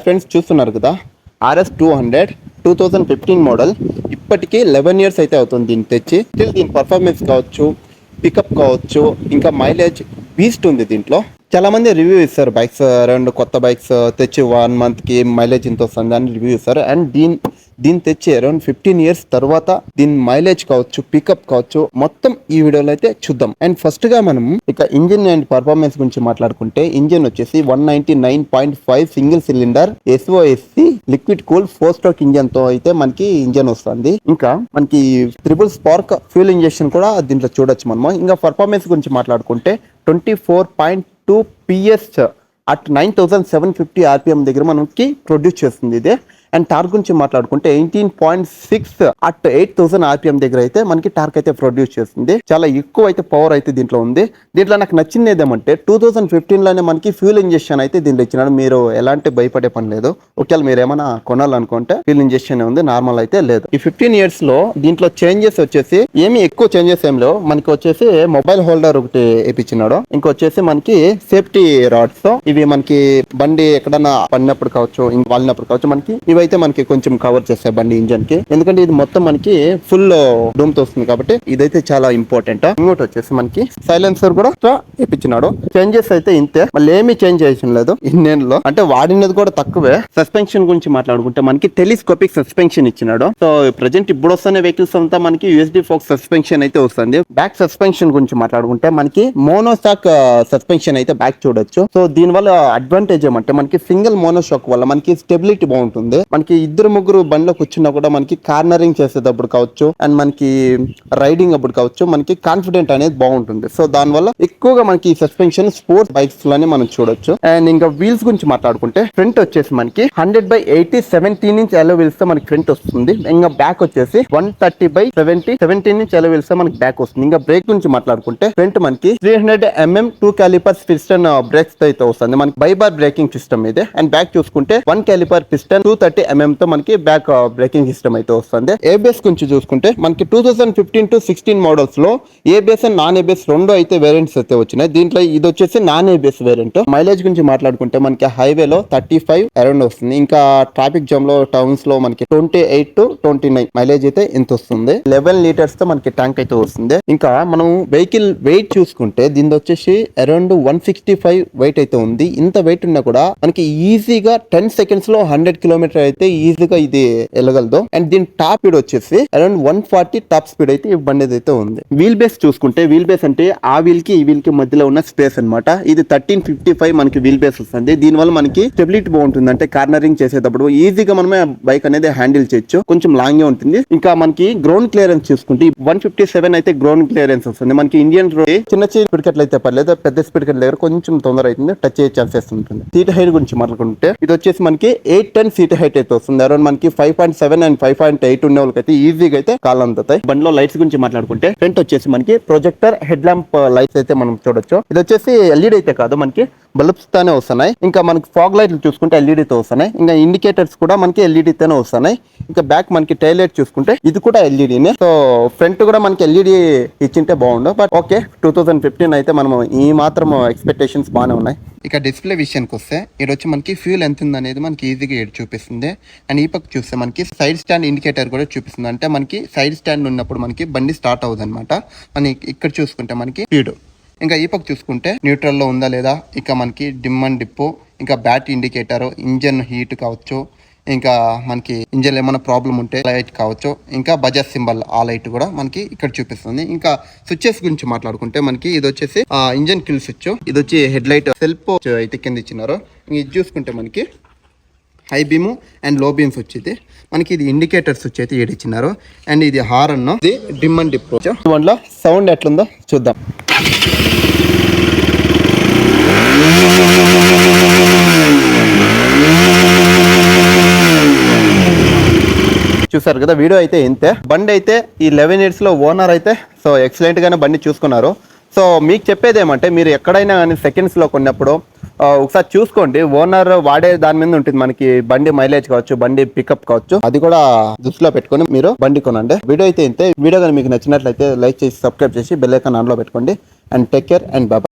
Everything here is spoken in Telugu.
హాయ్ ఫ్రెండ్స్, చూస్తున్నారు కదా RS200 2015 మోడల్. ఇప్పటికీ 11 ఇయర్స్ అయితే అవుతుంది దీన్ని తెచ్చి. స్టిల్ దీని పర్ఫార్మెన్స్ కావచ్చు, పికప్ కావచ్చు, ఇంకా మైలేజ్ బీస్ట్ ఉంది దీంట్లో. చాలా మంది రివ్యూ ఇస్తారు బైక్స్, రెండు కొత్త బైక్స్ తెచ్చి 1 మంత్కి మైలేజ్ ఇంత వస్తుంది అని రివ్యూ ఇస్తారు. అండ్ దీన్ని తెచ్చి అరౌండ్ 15 ఇయర్స్ తర్వాత దీని మైలేజ్ కావచ్చు, పికప్ కావచ్చు, మొత్తం ఈ వీడియోలో అయితే చూద్దాం. అండ్ ఫస్ట్ గా మనం ఇక ఇంజిన్ అండ్ పర్ఫార్మెన్స్ గురించి మాట్లాడుకుంటే, ఇంజిన్ వచ్చేసి 199.5 single cylinder SOSC liquid cool 4 stroke engine తో అయితే మనకి ఇంజన్ వస్తుంది. ఇంకా మనకి ట్రిపుల్ స్పార్క్ ఫ్యూల్ ఇంజెక్షన్ కూడా దీంట్లో చూడొచ్చు మనము. ఇంకా పర్ఫార్మెన్స్ గురించి మాట్లాడుకుంటే 24.2 PS అట్ 9750 RPM దగ్గర మనకి ప్రొడ్యూస్ చేస్తుంది ఇది. అండ్ టార్క్ గురించి మాట్లాడుకుంటే 18.6 అట్ 8000 RPM దగ్గర అయితే మనకి టార్క్ అయితే ప్రొడ్యూస్ చేస్తుంది. చాలా ఎక్కువ అయితే పవర్ అయితే దీంట్లో ఉంది. దీంట్లో నాకు నచ్చింది ఏదేమంటే 2015 లోనే మనకి ఫ్యూల్ ఇంజెక్షన్ అయితే దీంట్లో ఇచ్చినాడు. మీరు ఎలాంటి భయపడే పని లేదు. ఒకవేళ మీరు ఏమైనా కొనాలనుకుంటే ఫ్యూల్ ఇంజెక్షన్ ఉంది, నార్మల్ అయితే లేదు. ఈ 15 ఇయర్స్ లో దీంట్లో చేంజెస్ వచ్చేసి ఏమి ఎక్కువ చేంజెస్ ఏం లేవు. మనకి వచ్చేసి మొబైల్ హోల్డర్ ఒకటి వేయించినాడు. ఇంకొచ్చేసి మనకి సేఫ్టీ రాడ్స్, ఇవి మనకి బండి ఎక్కడన్నా పడినప్పుడు కావచ్చు, వాలినప్పుడు కావచ్చు, మనకి ఇవైతే మనకి కొంచెం కవర్ చేస్తాయి బండి ఇంజన్ కి. ఎందుకంటే ఇది మొత్తం మనకి ఫుల్ డూమ్ తో వస్తుంది కాబట్టి ఇదైతే చాలా ఇంపార్టెంట్. ఇంకోటి వచ్చేసి మనకి సైలెన్సర్ కూడా వేయించినాడు. చేంజెస్ అయితే ఇంతే, మళ్ళీ ఏమీ చేంజ్ చేసిన లేదు ఇండియన్ లో. అంటే వాడినది కూడా తక్కువే. సస్పెన్షన్ గురించి మాట్లాడుకుంటే మనకి టెలిస్కోపిక్ సస్పెన్షన్ ఇచ్చినాడు. సో ప్రెజెంట్ ఇప్పుడు వస్తున్న వెహికల్స్ అంతా మనకి USD ఫోక్స్ సస్పెన్షన్ అయితే వస్తుంది. బ్యాక్ సస్పెన్షన్ గురించి మాట్లాడుకుంటే మనకి మోనోషాక్ సస్పెన్షన్ అయితే బ్యాక్ చూడొచ్చు. సో దీని వల్ల అడ్వాంటేజ్ ఏమంటే మనకి సింగిల్ మోనోషాక్ వల్ల మనకి స్టెబిలిటీ బాగుంటుంది. మనకి ఇద్దరు ముగ్గురు బండిలో కూర్చున్నా కూడా మనకి కార్నరింగ్ చేసేటప్పుడు కావచ్చు, అండ్ మనకి రైడింగ్ అప్పుడు కావచ్చు, మనకి కాన్ఫిడెంట్ అనేది బాగుంటుంది. సో దాని వల్ల ఎక్కువగా మనకి సస్పెన్షన్ స్పోర్ట్స్ బైక్స్ లోనే మనం చూడొచ్చు. అండ్ ఇంకా వీల్స్ గురించి మాట్లాడుకుంటే ఫ్రంట్ వచ్చేసి మనకి 100/80 17 ఇంచ్ అలో వీల్స్ తో మనకి ఫ్రంట్ వస్తుంది. ఇంకా బ్యాక్ వచ్చేసి 130/70 17 ఇంచ్ అలో వీల్స్ తో మనకి బ్యాక్ వస్తుంది. ఇంకా బ్రేక్ గురించి మాట్లాడుకుంటే ఫ్రంట్ మనకి 300 mm 2 calipers పిస్టన్ బ్రేక్స్ తో అయితే వస్తుంది. మనకి బైబార్ బ్రేకింగ్ సిస్టమ్ ఇది. అండ్ బ్యాక్ చూసుకుంటే 1 caliper పిస్టన్ 230 mm తో మనకి బ్యాక్ బ్రేకింగ్ సిస్టమ్ అయితే వస్తుంది. ABS గురించి చూసుకుంటే మనకి 2015 to 16 మోడల్స్ లో ABS అండ్ నాన్ ABS రెండు అయితే వేరియంట్స్ అయితే వచ్చినాయి. దీంట్లో ఇది వచ్చేసి నాన్ ABS వేరియంట్. మైలేజ్ గురించి మాట్లాడుకుంటే మనకి హైవేలో 35 అరౌండ్ వస్తుంది. ఇంకా ట్రాఫిక్ జామ్ లో టౌన్స్ లో మనకి 28 to 29 మైలేజ్ అయితే ఎంత వస్తుంది. 11 లీటర్స్ తో మనకి ట్యాంక్ అయితే వస్తుంది. ఇంకా మనం వెహికల్ వెయిట్ చూసుకుంటే దీని వచ్చేసి అరౌండ్ 165 వెయిట్ అయితే ఉంది. ఇంత వెయిట్ ఉన్నా కూడా మనకి ఈజీగా 10 సెకండ్స్ లో 100 కిలోమీటర్ అయితే ఈజీగా ఇది వెళ్ళగలదు. అండ్ దీని టాప్ స్పీడ్ వచ్చేసి అరౌండ్ 140 టాప్ స్పీడ్ అయితే ఈ బండి అయితే ఉంది. వీల్ బేస్ చూసుకుంటే, వీల్ బేస్ అంటే ఆ వీల్ కి ఈ వీల్ కి మధ్యలో ఉన్న స్పేస్ అనమాట. ఇది 1355 మనకి వీల్ బేస్ వస్తుంది. దీని వల్ల మనకి స్టెబిలిటీ బాగుంటుంది. అంటే కార్నరింగ్ చేసేటప్పుడు ఈజీగా మనమే బైక్ అనేది హ్యాండిల్ చేయొచ్చు. కొంచెం లాంగ్ గా ఉంటుంది. ఇంకా మనకి గ్రౌండ్ క్లియరెన్స్ చూసుకుంటే 157 అయితే గ్రౌండ్ క్లియరెన్స్ వస్తుంది. మనకి ఇండియన్ రోడ్ చిన్న స్పీడ్ కట్లు అయితే పర్లేదు, పెద్ద స్పీడ్ కట్ల దగ్గర కొంచెం తొందర అవుతుంది, టచ్ అయ్యే ఛాన్సెస్ ఉంటుంది. సీట్ హైట్ గురించి మాట్లాడుకుంటే ఇది వచ్చేసి మనకి 810 సీట్ హైట్ అయితే వస్తుంది. అరౌండ్ మనకి 5.7 అండ్ 5.8 ఉండే వాళ్ళకి అయితే ఈజీగా అయితే కాలు అందుతాయి. బండిలో లైట్స్ గురించి మాట్లాడుకుంటే ఫ్రంట్ వచ్చేసి మనకి ప్రొజెక్టర్ హెడ్ ల్యాంప్ లైట్స్ అయితే మనం చూడొచ్చు. ఇది వచ్చేసి LED అయితే కాదు, మనకి బల్బ్స్ తోనే వస్తున్నాయి. ఇంకా మనకి ఫాగ్ లైట్లు చూసుకుంటే LED తో వస్తున్నాయి. ఇంకా ఇండికేటర్స్ కూడా మనకి LED తోనే వస్తున్నాయి. ఇంకా బ్యాక్ మనకి టైల్ లైట్ చూసుకుంటే ఇది కూడా LED నే. సో ఫ్రంట్ కూడా మనకి LED ఇచ్చింటే బాగుండు. బట్ ఓకే, 2015 అయితే మనం ఈ మాత్రం ఎక్స్పెక్టేషన్స్ బాగానే ఉన్నాయి. ఇక డిస్ప్లే విషయానికి వస్తే ఇది వచ్చి మనకి ఫ్యూల్ ఎంత ఉంది అనేది మనకి ఈజీగా చూపిస్తుంది. అండ్ ఈ పక్క చూస్తే మనకి సైడ్ స్టాండ్ ఇండికేటర్ కూడా చూపిస్తుంది. అంటే మనకి సైడ్ స్టాండ్ ఉన్నప్పుడు మనకి బండి స్టార్ట్ అవుతుంది అనమాట. మనకి ఇక్కడ చూసుకుంటే మనకి స్పీడ్, ఇంకా ఈ పక్క చూసుకుంటే న్యూట్రల్లో ఉందా లేదా, ఇక మనకి డిమ్ అండ్ డిప్పు, ఇంకా బ్యాటరీ ఇండికేటర్, ఇంజన్ హీట్ కావచ్చు, ఇంకా మనకి ఇంజన్ ఏమైనా ప్రాబ్లం ఉంటే లైట్ కావచ్చు, ఇంకా బజాజ్ సింబల్ ఆ లైట్ కూడా మనకి ఇక్కడ చూపిస్తుంది. ఇంకా స్విచ్చెస్ గురించి మాట్లాడుకుంటే మనకి ఇది వచ్చేసి ఇంజన్ కిల్ స్విచ్, ఇది వచ్చి హెడ్ లైట్ సెల్ఫ్ అయితే కింద ఇచ్చినారు. ఇది చూసుకుంటే మనకి హై బీమ్ అండ్ లో బీమ్స్ వచ్చేది. మనకి ఇది ఇండికేటర్ స్విచ్ అయితే ఏడిచ్చినారు. అండ్ ఇది హారన్, ఇది డిమ్ అండ్ డిప్. దాంట్లో సౌండ్ ఎట్లుందో చూద్దాం. చూసారు కదా, వీడియో అయితే ఇంతే. బండి అయితే ఈ 11 ఇయర్స్ లో ఓనర్ అయితే సో ఎక్సలెంట్ గానే బండి చూసుకున్నారు. సో మీకు చెప్పేది ఏమంటే, మీరు ఎక్కడైనా కానీ సెకండ్స్ లో కొన్నప్పుడు ఒకసారి చూసుకోండి. ఓనర్ వాడే దాని మీద ఉంటుంది మనకి బండి మైలేజ్ కావచ్చు, బండి పికప్ కావచ్చు, అది కూడా దృష్టిలో పెట్టుకొని మీరు బండి కొనండి. వీడియో అయితే ఇంతే. వీడియో కానీ మీకు నచ్చినట్లయితే లైక్ చేసి సబ్స్క్రైబ్ చేసి బెల్ ఐకాన్ ఆన్ లో పెట్టుకోండి. And take care and bye.